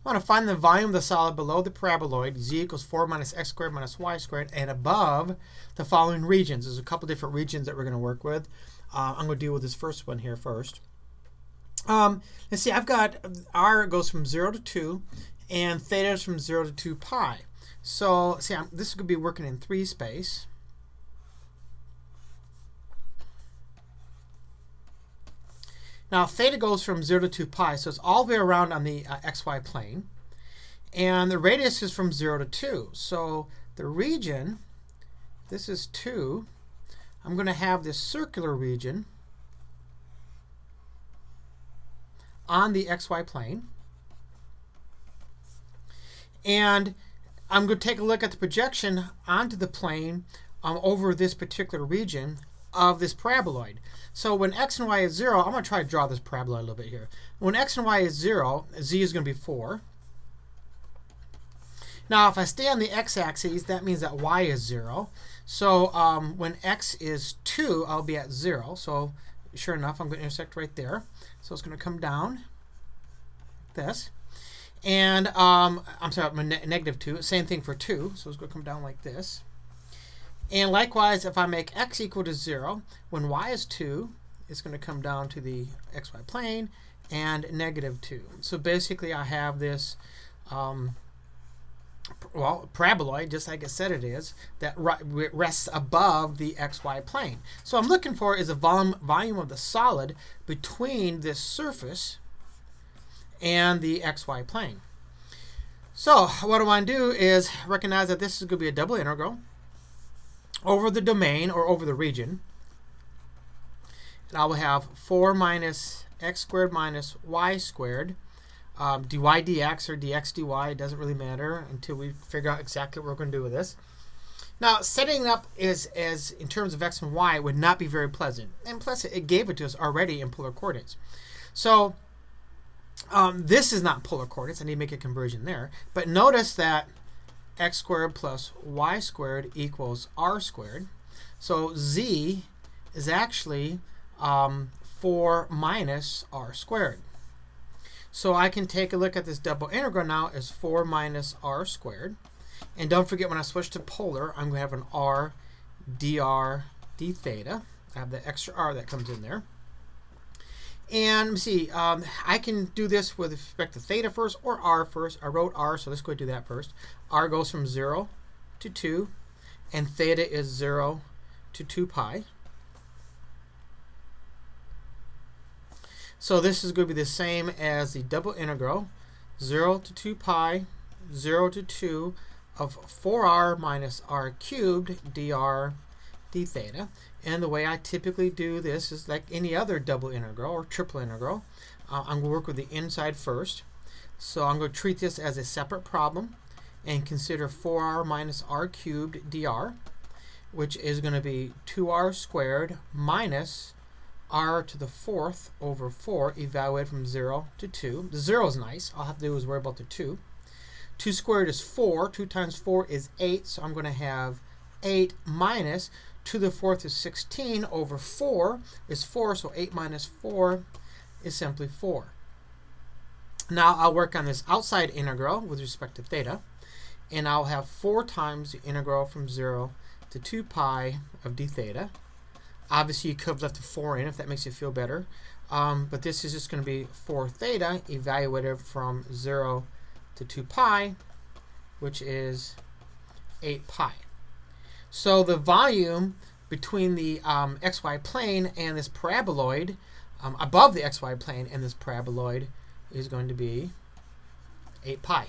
I want to find the volume of the solid below the paraboloid, z equals 4 minus x squared minus y squared, and above the following regions. There's a couple different regions that we're going to work with. I'm going to deal with this first one here first. Let's see, I've got r goes from 0 to 2, and theta is from 0 to 2 pi. So see, this is going to be working in 3 space. Now theta goes from 0 to 2 pi, so it's all the way around on the xy plane. And the radius is from 0 to 2. So the region, this is 2. I'm going to have this circular region on the xy plane. And I'm going to take a look at the projection onto the plane over this particular region of this paraboloid. So when x and y is 0, I'm going to try to draw this paraboloid a little bit here. When x and y is 0, z is going to be 4. Now if I stay on the x-axis, that means that y is 0. So when x is 2, I'll be at 0. So sure enough, I'm going to intersect right there. So it's going to come down like this. And I'm sorry, negative 2. Same thing for 2. So it's going to come down like this. And likewise, if I make x equal to 0, when y is 2, it's going to come down to the xy plane and negative 2. So basically, I have this paraboloid, just like I said it is, that rests above the xy plane. So I'm looking for is a volume of the solid between this surface and the xy plane. So what I want to do is recognize that this is going to be a double integral over the domain or over the region. And I will have 4 minus x squared minus y squared dy dx or dx dy. It doesn't really matter until we figure out exactly what we're going to do with this. Now, setting up as in terms of x and y would not be very pleasant. And plus, it gave it to us already in polar coordinates. So this is not polar coordinates. I need to make a conversion there. But notice that x squared plus y squared equals r squared. So z is actually 4 minus r squared. So I can take a look at this double integral now as 4 minus r squared. And don't forget, when I switch to polar, I'm going to have an r dr d theta. I have the extra r that comes in there. And let me see, I can do this with respect to theta first or r first. I wrote r, so let's go do that first. R goes from 0 to 2, and theta is 0 to 2 pi. So this is going to be the same as the double integral, 0 to 2 pi, 0 to 2 of 4r minus r cubed dr d theta. And the way I typically do this is like any other double integral or triple integral. I'm going to work with the inside first. So I'm going to treat this as a separate problem and consider 4r minus r cubed dr, which is going to be 2r squared minus r to the 4th over 4, evaluated from 0 to 2. The 0 is nice. All I have to do is worry about the 2. 2 squared is 4. 2 times 4 is 8. So I'm going to have 8 minus 2 to the 4th is 16 over 4 is 4. So 8 minus 4 is simply 4. Now I'll work on this outside integral with respect to theta. And I'll have 4 times the integral from 0 to 2 pi of d theta. Obviously, you could have left the 4 in if that makes you feel better. But this is just going to be 4 theta evaluated from 0 to 2 pi, which is 8 pi. So the volume between the xy plane and this paraboloid, above the xy plane and this paraboloid, is going to be 8 pi.